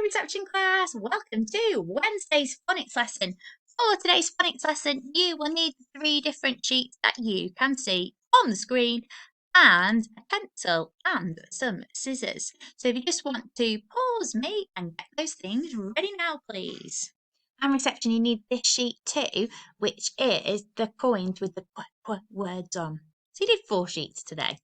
reception class, welcome to Wednesday's phonics lesson. For today's phonics lesson, you will need 3 different sheets that you can see on the screen and a pencil and some scissors. So if you just want to pause me and get those things ready now, please. And reception, you need this sheet too, which is the coins with the words on. So you did 4 sheets today.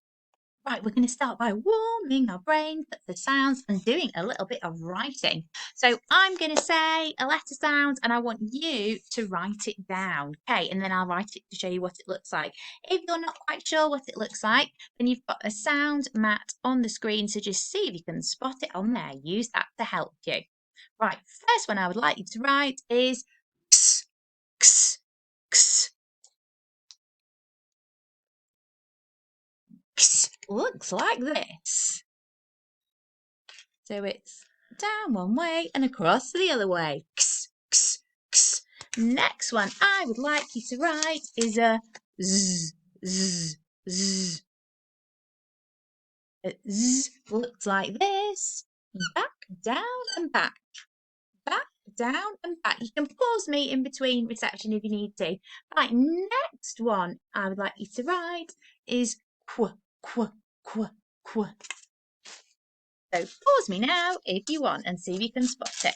Right, we're going to start by warming our brains up the sounds and doing a little bit of writing. So I'm going to say a letter sound and I want you to write it down. Okay, and then I'll write it to show you what it looks like. If you're not quite sure what it looks like, then you've got a sound mat on the screen. So just see if you can spot it on there. Use that to help you. Right, first one I would like you to write is x, x, x. Looks like this. So it's down one way and across the other way. X, x, x. Next one I would like you to write is a z, z, z. A z looks like this. Back, down and back. Back, down and back. You can pause me in between reception if you need to. Right, next one I would like you to write is qu, qu, qu, qu. So pause me now if you want and see if you can spot it.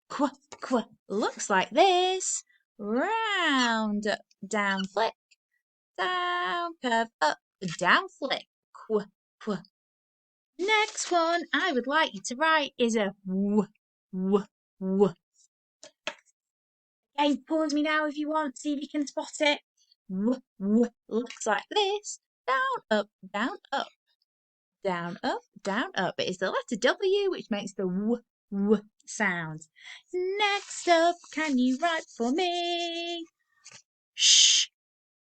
Qu, qu, looks like this. Round, up, down, flick. Down, curve, up, down, flick. Qu, qu. Next one I would like you to write is a w, w, w. Okay, pause me now if you want, see if you can spot it. W, w, looks like this. Down, up, down, up. Down, up, down, up. It is the letter W which makes the w, w sound. Next up, can you write for me? Sh,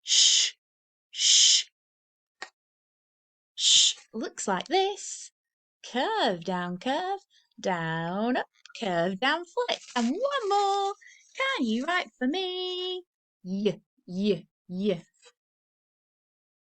sh, sh. Sh looks like this. Curve, down, up, curve, down, flick. And one more. Can you write for me? Y, y, y.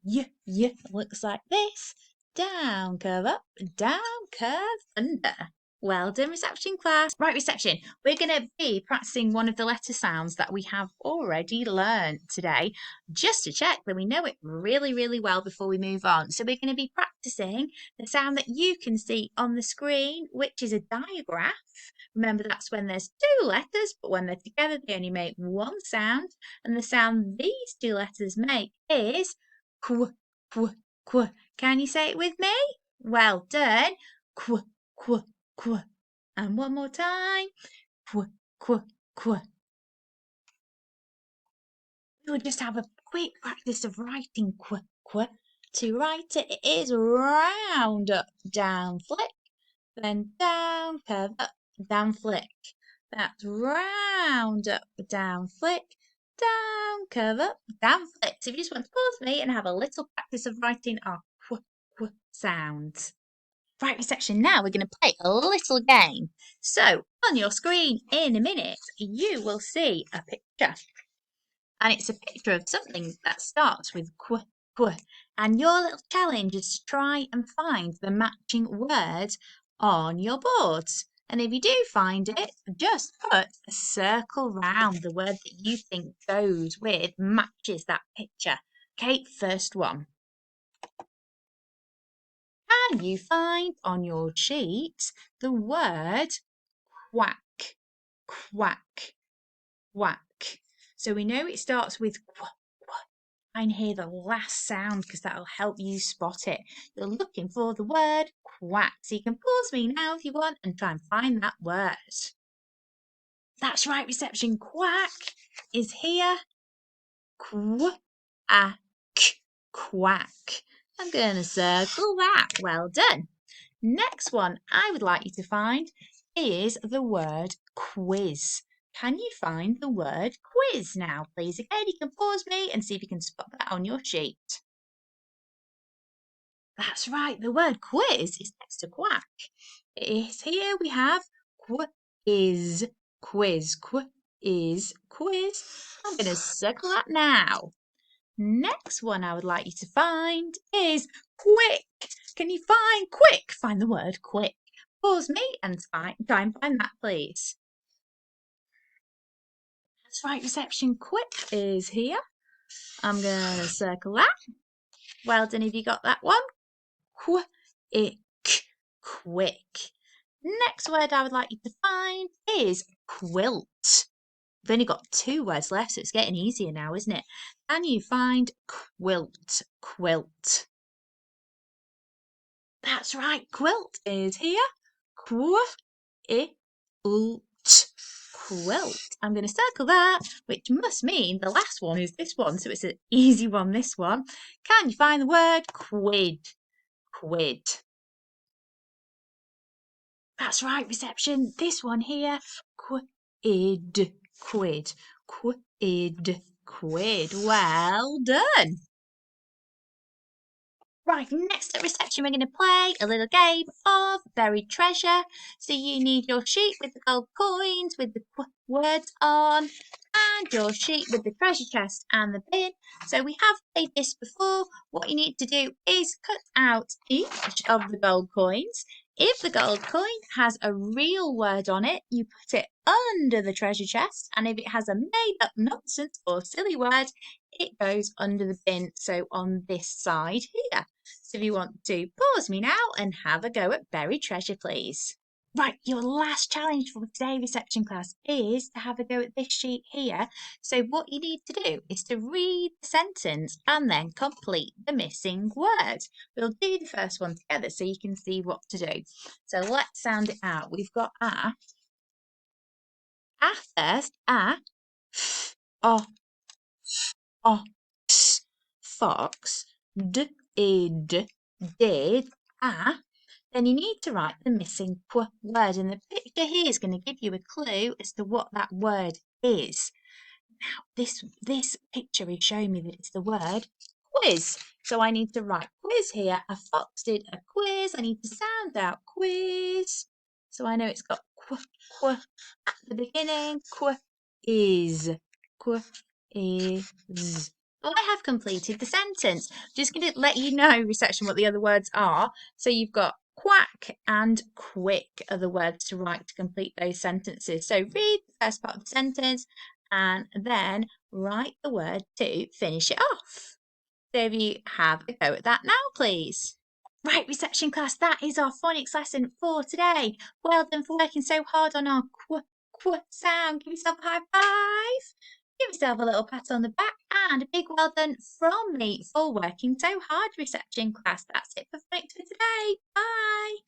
Y, y. Looks like this. Down, curve up, down, curve under. Well done, reception class. Right, reception, we're going to be practicing one of the letter sounds that we have already learned today, just to check that we know it really, really well before we move on. So we're going to be practicing the sound that you can see on the screen, which is a digraph. Remember, that's when there's 2 letters, but when they're together, they only make one sound. And the sound these 2 letters make is qu, qu, qu. Can you say it with me? Well done. Qu, qu, qu. And one more time. Qu, qu, qu. We'll just have a quick practice of writing qu, qu. To write it, it is round, up, down, flick. Then down, curve, up, down, flick. That's round, up, down, flick. Down, curve, up, down, flick. So if you just want to pause me and have a little practice of writing our qu, qu sounds. Right, reception, now we're going to play a little game. So on your screen in a minute, you will see a picture. And it's a picture of something that starts with qu, qu. And your little challenge is to try and find the matching word on your boards. And if you do find it, just put a circle round the word that you think goes with, matches that picture. Okay, first one. Can you find on your sheet the word quack, quack, quack? So we know it starts with qu, qu. Try and hear the last sound because that'll help you spot it. You're looking for the word quack. So you can pause me now if you want and try and find that word. That's right, reception. Quack is here. Quack, quack. I'm going to circle that. Well done. Next one I would like you to find is the word quiz. Can you find the word quiz now, please? Again, you can pause me and see if you can spot that on your sheet. That's right, the word quiz is next to quack. Here we have quiz, quiz, quiz, quiz. I'm going to circle that now. Next one I would like you to find is quick. Can you find quick? Find the word quick. pause me and try and find that, please. That's right, reception. Quick is here. I'm going to circle that. Well done if you got that one. Quick. Quick. Next word I would like you to find is quilt. We've only got 2 words left, so it's getting easier now, isn't it? Can you find quilt? Quilt. That's right, quilt is here. Quilt. Quilt. I'm going to circle that, which must mean the last one is this one, so it's an easy one, this one. Can you find the word quid? Quid. That's right, reception. This one here. Quid. Quid. Quid. Quid. Well done. Right, next at reception, we're going to play a little game of buried treasure. So you need your sheet with the gold coins with the words on, and your sheet with the treasure chest and the bin. So we have played this before. What you need to do is cut out each of the gold coins. If the gold coin has a real word on it, you put it under the treasure chest, and if it has a made-up nonsense or silly word, it goes under the bin, so on this side here. So if you want to pause me now and have a go at buried treasure, please. Right, your last challenge for today, reception class, is to have a go at this sheet here. So what you need to do is to read the sentence and then complete the missing word. We'll do the first one together so you can see what to do. So let's sound it out. We've got a first, ox, fox, did, then you need to write the missing word, and the picture here is going to give you a clue as to what that word is. Now, this picture is showing me that it's the word quiz. So I need to write quiz here. A fox did a quiz. I need to sound out quiz. So I know it's got qu at the beginning. Is. Is. Well, I have completed the sentence. Just going to let you know, reception, what the other words are. So you've got quack and quick are the words to write to complete those sentences. So read the first part of the sentence and then write the word to finish it off. So if you have a go at that now, please. Right, reception class, that is our phonics lesson for today. Well done for working so hard on our qu sound. Give yourself a high five. Give yourself a little pat on the back and a big well done from me for working so hard, reception class. That's it for phonics for today. Bye.